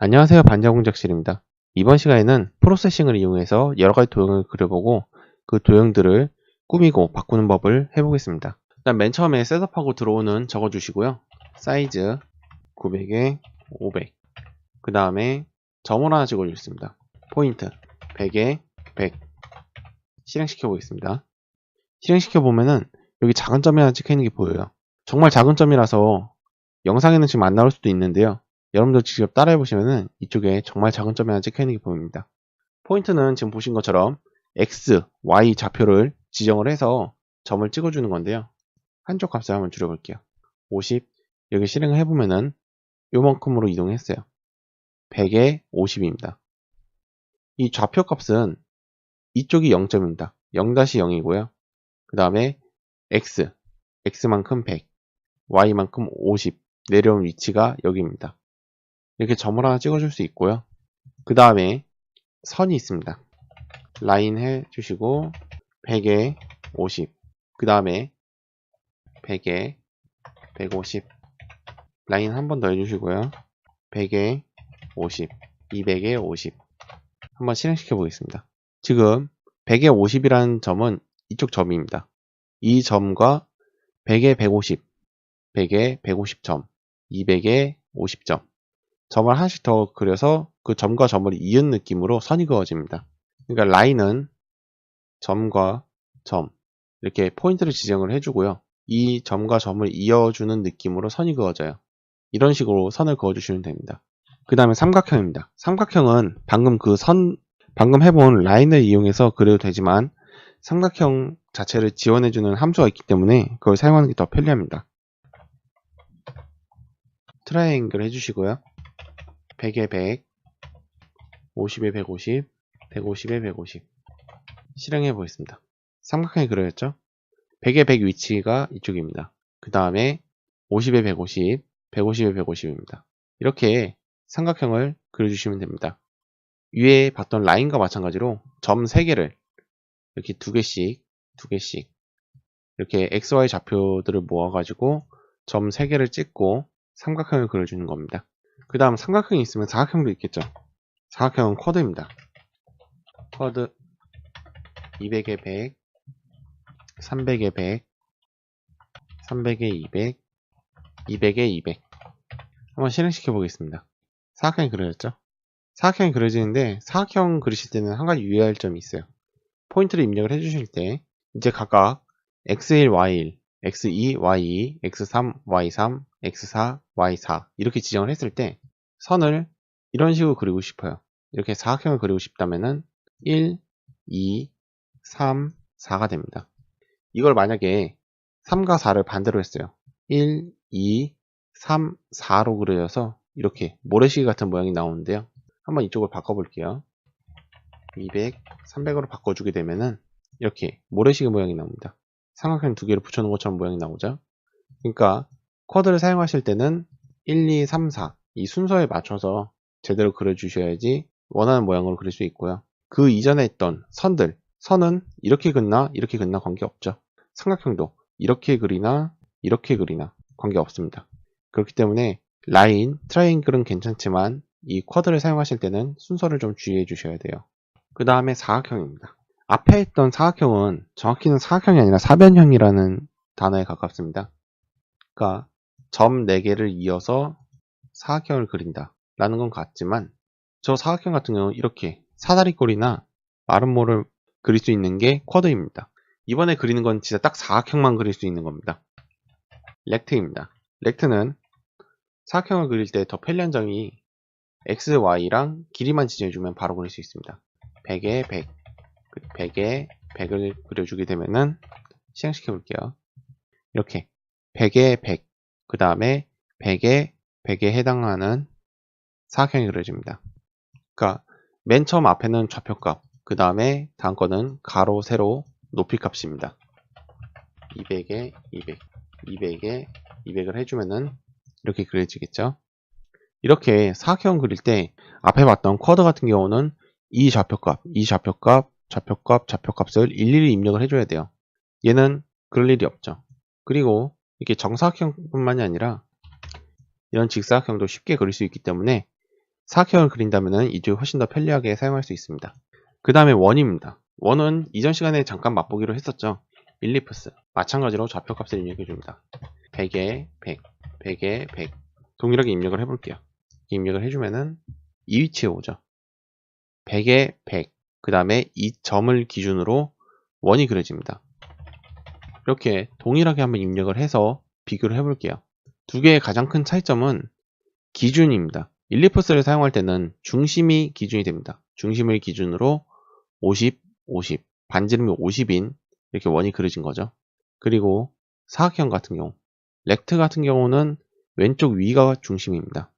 안녕하세요. 반자공작실입니다. 이번 시간에는 프로세싱을 이용해서 여러가지 도형을 그려보고 그 도형들을 꾸미고 바꾸는 법을 해보겠습니다. 일단 맨 처음에 셋업하고 들어오는 적어주시고요. 사이즈 900에 500. 그 다음에 점을 하나 찍어주겠습니다. 포인트 100에 100. 실행시켜 보겠습니다. 실행시켜 보면은 여기 작은 점이 하나 찍혀 있는 게 보여요. 정말 작은 점이라서 영상에는 지금 안 나올 수도 있는데요. 여러분들 직접 따라해 보시면은 이쪽에 정말 작은 점이 하나 찍혀 있는 게 보입니다. 포인트는 지금 보신 것처럼 X, Y 좌표를 지정을 해서 점을 찍어주는 건데요. 한쪽 값을 한번 줄여볼게요. 50, 여기 실행을 해보면은 요만큼으로 이동했어요. 100에 50입니다. 이 좌표 값은 이쪽이 0점입니다. 0-0이고요. 그 다음에 X, X만큼 100, Y만큼 50 내려온 위치가 여기입니다. 이렇게 점을 하나 찍어줄 수 있고요. 그 다음에 선이 있습니다. 라인 해주시고 100에 50, 그 다음에 100에 150 라인 한 번 더 해주시고요. 100에 50, 200에 50 한번 실행시켜 보겠습니다. 지금 100에 50이라는 점은 이쪽 점입니다. 이 점과 100에 150, 100에 150점, 200에 50점 점을 하나씩 더 그려서 그 점과 점을 이은 느낌으로 선이 그어집니다. 그러니까 라인은 점과 점 이렇게 포인트를 지정을 해주고요. 이 점과 점을 이어주는 느낌으로 선이 그어져요. 이런 식으로 선을 그어주시면 됩니다. 그 다음에 삼각형입니다. 삼각형은 방금 해본 라인을 이용해서 그려도 되지만 삼각형 자체를 지원해주는 함수가 있기 때문에 그걸 사용하는 게 더 편리합니다. 트라이앵글 해주시고요. 100에 100, 50에 150, 150에 150 실행해 보겠습니다. 삼각형이 그려졌죠? 100에 100 위치가 이쪽입니다. 그 다음에 50에 150, 150에 150입니다. 이렇게 삼각형을 그려주시면 됩니다. 위에 봤던 라인과 마찬가지로 점 3개를 이렇게 두 개씩 이렇게 XY 좌표들을 모아가지고 점 3개를 찍고 삼각형을 그려주는 겁니다. 그 다음 삼각형이 있으면 사각형도 있겠죠. 사각형은 쿼드입니다. 쿼드 200에 100, 300에 100, 300에 200, 200에 200 한번 실행시켜 보겠습니다. 사각형이 그려졌죠? 사각형이 그려지는데 사각형 그리실 때는 한 가지 유의할 점이 있어요. 포인트를 입력을 해주실 때 이제 각각 x1, y1, x2, y2, x3, y3, x4, y4 이렇게 지정을 했을 때 선을 이런 식으로 그리고 싶어요. 이렇게 사각형을 그리고 싶다면은 1, 2, 3, 4가 됩니다. 이걸 만약에 3과 4를 반대로 했어요. 1, 2, 3, 4로 그려져서 이렇게 모래시계 같은 모양이 나오는데요. 한번 이쪽을 바꿔볼게요. 200, 300으로 바꿔주게 되면은 이렇게 모래시계 모양이 나옵니다. 삼각형 두 개를 붙여놓은 것처럼 모양이 나오죠. 그러니까 쿼드를 사용하실 때는 1, 2, 3, 4 이 순서에 맞춰서 제대로 그려주셔야지 원하는 모양으로 그릴 수 있고요. 그 이전에 있던 선은 이렇게 긋나 이렇게 긋나 관계없죠. 삼각형도 이렇게 그리나 이렇게 그리나 관계없습니다. 그렇기 때문에 라인, 트라이앵글은 괜찮지만 이 쿼드를 사용하실 때는 순서를 좀 주의해 주셔야 돼요. 그 다음에 사각형입니다. 앞에 있던 사각형은 정확히는 사각형이 아니라 사변형이라는 단어에 가깝습니다. 그러니까 점 4개를 이어서 사각형을 그린다 라는 건 같지만 저 사각형 같은 경우는 이렇게 사다리꼴이나 마름모를 그릴 수 있는 게 쿼드입니다. 이번에 그리는 건 진짜 딱 사각형만 그릴 수 있는 겁니다. 렉트입니다. 렉트는 사각형을 그릴 때 더 편리한 점이 x, y랑 길이만 지정해주면 바로 그릴 수 있습니다. 100에 100, 100에 100을 그려주게 되면은 시행시켜 볼게요. 이렇게 100에 100, 그 다음에 100에 100에 해당하는 사각형이 그려집니다. 그러니까 맨 처음 앞에는 좌표값, 그 다음에 다음 거는 가로, 세로, 높이 값입니다. 200에 200, 200에 200을 해주면은 이렇게 그려지겠죠. 이렇게 사각형 그릴 때 앞에 봤던 쿼드 같은 경우는 이 좌표값을 일일이 입력을 해줘야 돼요. 얘는 그럴 일이 없죠. 그리고 이게 정사각형뿐만이 아니라 이런 직사각형도 쉽게 그릴 수 있기 때문에 사각형을 그린다면 이쪽이 훨씬 더 편리하게 사용할 수 있습니다. 그 다음에 원입니다. 원은 이전 시간에 잠깐 맛보기로 했었죠. 일리프스. 마찬가지로 좌표값을 입력해줍니다. 100에 100, 100에 100. 동일하게 입력을 해볼게요. 입력을 해주면은 이 위치에 오죠. 100에 100. 그 다음에 이 점을 기준으로 원이 그려집니다. 이렇게 동일하게 한번 입력을 해서 비교를 해볼게요. 두 개의 가장 큰 차이점은 기준입니다. 일리프스를 사용할 때는 중심이 기준이 됩니다. 중심을 기준으로 50, 50, 반지름이 50인 이렇게 원이 그려진 거죠. 그리고 사각형 같은 경우, 렉트 같은 경우는 왼쪽 위가 중심입니다.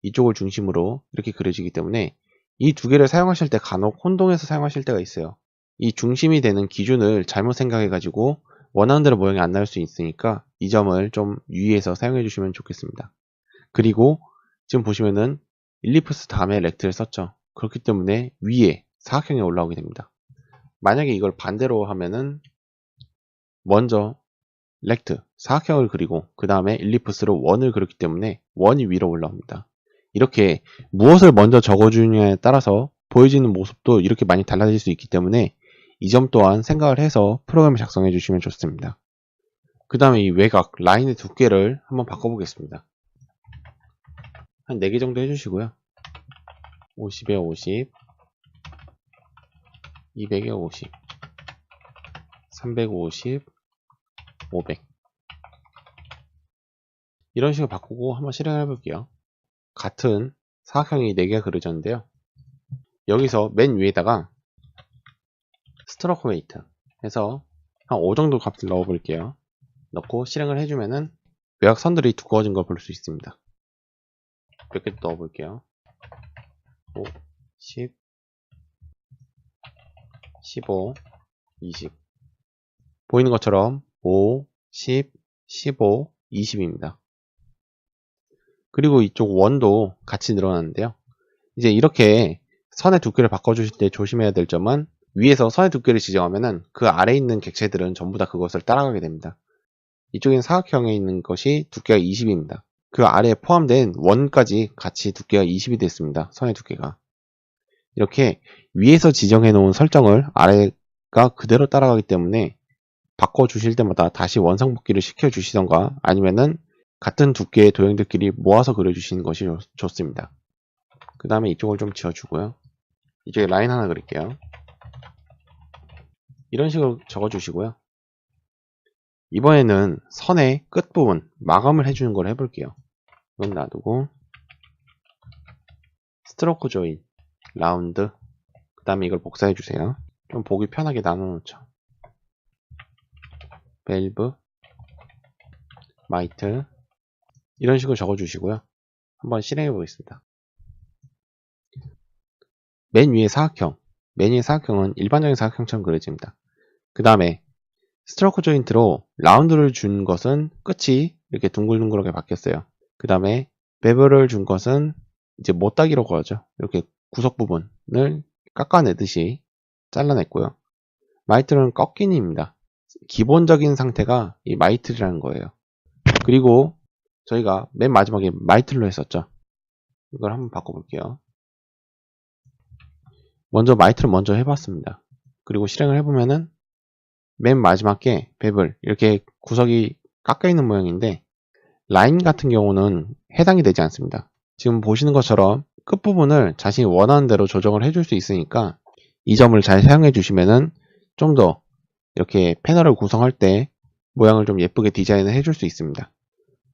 이쪽을 중심으로 이렇게 그려지기 때문에 이 두 개를 사용하실 때 간혹 혼동해서 사용하실 때가 있어요. 이 중심이 되는 기준을 잘못 생각해 가지고 원하는 대로 모양이 안 나올 수 있으니까 이 점을 좀 유의해서 사용해 주시면 좋겠습니다. 그리고 지금 보시면은 일리프스 다음에 렉트를 썼죠. 그렇기 때문에 위에 사각형이 올라오게 됩니다. 만약에 이걸 반대로 하면은 먼저 렉트, 사각형을 그리고 그 다음에 일리프스로 원을 그렸기 때문에 원이 위로 올라옵니다. 이렇게 무엇을 먼저 적어주느냐에 따라서 보여지는 모습도 이렇게 많이 달라질 수 있기 때문에 이 점 또한 생각을 해서 프로그램을 작성해 주시면 좋습니다. 그 다음에 이 외곽, 라인의 두께를 한번 바꿔보겠습니다. 한 4개 정도 해주시고요. 50에 50, 200에 50, 350, 500 이런 식으로 바꾸고 한번 실행을 해볼게요. 같은 사각형이 4개가 그려졌는데요. 여기서 맨 위에다가 스트로크 웨이트 해서 한 5 정도 값을 넣어 볼게요. 넣고 실행을 해주면은 외곽 선들이 두꺼워진 걸 볼 수 있습니다. 몇 개 넣어 볼게요. 5, 10, 15, 20 보이는 것처럼 5, 10, 15, 20입니다. 그리고 이쪽 원도 같이 늘어나는데요. 이제 이렇게 선의 두께를 바꿔주실 때 조심해야 될 점은 위에서 선의 두께를 지정하면은 그 아래에 있는 객체들은 전부 다 그것을 따라가게 됩니다. 이쪽엔 사각형에 있는 것이 두께가 20입니다. 그 아래에 포함된 원까지 같이 두께가 20이 됐습니다. 선의 두께가. 이렇게 위에서 지정해 놓은 설정을 아래가 그대로 따라가기 때문에 바꿔주실 때마다 다시 원상복귀를 시켜주시던가 아니면은 같은 두께의 도형들끼리 모아서 그려주시는 것이 좋습니다. 그 다음에 이쪽을 좀 지워주고요. 이쪽에 라인 하나 그릴게요. 이런 식으로 적어주시고요. 이번에는 선의 끝부분 마감을 해주는 걸 해볼게요. 이건 놔두고 스트로크 조인, 라운드 그 다음에 이걸 복사해주세요. 좀 보기 편하게 나눠놓죠. 밸브, 마이트 이런 식으로 적어주시고요. 한번 실행해 보겠습니다. 맨 위에 사각형, 맨 위에 사각형은 일반적인 사각형처럼 그려집니다. 그 다음에 스트로크 조인트로 라운드를 준 것은 끝이 이렇게 둥글둥글하게 바뀌었어요. 그 다음에 베벨을 준 것은 이제 못따기라고 하죠. 이렇게 구석 부분을 깎아내듯이 잘라냈고요. 마이트는 꺾인입니다. 기본적인 상태가 이 마이트라는 거예요. 그리고 저희가 맨 마지막에 마이틀로 했었죠. 이걸 한번 바꿔볼게요. 먼저 마이트를 먼저 해봤습니다. 그리고 실행을 해보면은 맨 마지막에 베벨 이렇게 구석이 깎여있는 모양인데 라인 같은 경우는 해당이 되지 않습니다. 지금 보시는 것처럼 끝부분을 자신이 원하는 대로 조정을 해줄 수 있으니까 이 점을 잘 사용해 주시면은 좀 더 이렇게 패널을 구성할 때 모양을 좀 예쁘게 디자인을 해줄 수 있습니다.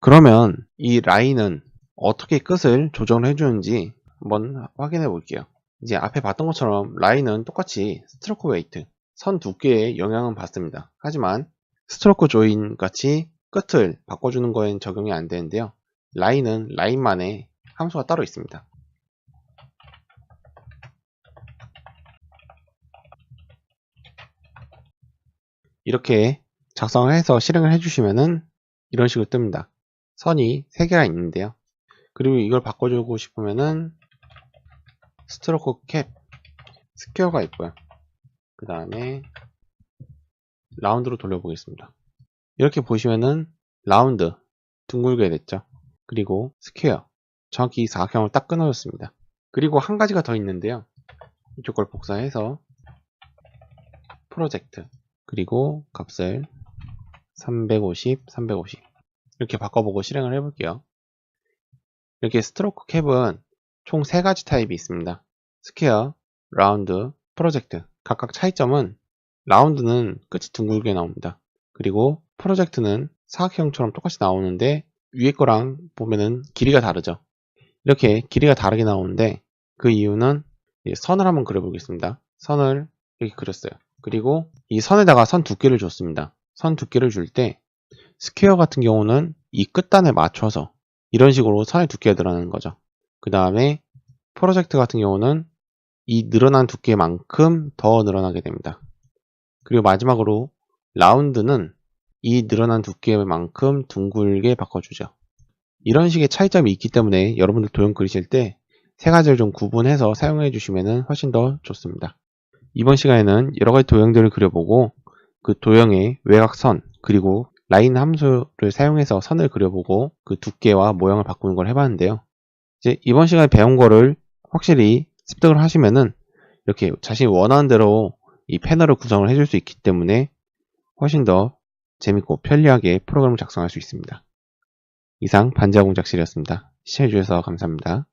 그러면 이 라인은 어떻게 끝을 조정을 해주는지 한번 확인해 볼게요. 이제 앞에 봤던 것처럼 라인은 똑같이 스트로크 웨이트, 선 두께에 영향은 받습니다. 하지만 스트로크 조인 같이 끝을 바꿔주는 거엔 적용이 안 되는데요. 라인은 라인만의 함수가 따로 있습니다. 이렇게 작성을 해서 실행을 해주시면은 이런 식으로 뜹니다. 선이 3개가 있는데요. 그리고 이걸 바꿔주고 싶으면은 스트로크 캡, 스퀘어가 있고요. 그 다음에 라운드로 돌려보겠습니다. 이렇게 보시면은 라운드 둥글게 됐죠. 그리고 스퀘어 정확히 이 사각형을 딱 끊어줬습니다. 그리고 한 가지가 더 있는데요. 이쪽 걸 복사해서 프로젝트 그리고 값을 350, 350 이렇게 바꿔보고 실행을 해볼게요. 이렇게 스트로크 캡은 총 3가지 타입이 있습니다. 스퀘어, 라운드, 프로젝트. 각각 차이점은 라운드는 끝이 둥글게 나옵니다. 그리고 프로젝트는 사각형처럼 똑같이 나오는데 위에 거랑 보면은 길이가 다르죠. 이렇게 길이가 다르게 나오는데 그 이유는 선을 한번 그려보겠습니다. 선을 이렇게 그렸어요. 그리고 이 선에다가 선 두께를 줬습니다. 선 두께를 줄 때 스퀘어 같은 경우는 이 끝단에 맞춰서 이런 식으로 선의 두께가 늘어나는 거죠. 그 다음에 프로젝트 같은 경우는 이 늘어난 두께만큼 더 늘어나게 됩니다. 그리고 마지막으로 라운드는 이 늘어난 두께만큼 둥글게 바꿔주죠. 이런 식의 차이점이 있기 때문에 여러분들 도형 그리실 때 3가지를 좀 구분해서 사용해 주시면 훨씬 더 좋습니다. 이번 시간에는 여러가지 도형들을 그려보고 그 도형의 외곽선 그리고 라인 함수를 사용해서 선을 그려보고 그 두께와 모양을 바꾸는 걸 해봤는데요. 이제 이번 시간에 배운 거를 확실히 습득을 하시면은 이렇게 자신이 원하는 대로 이 패널을 구성을 해줄 수 있기 때문에 훨씬 더 재밌고 편리하게 프로그램을 작성할 수 있습니다. 이상 반지하 공작실이었습니다. 시청해주셔서 감사합니다.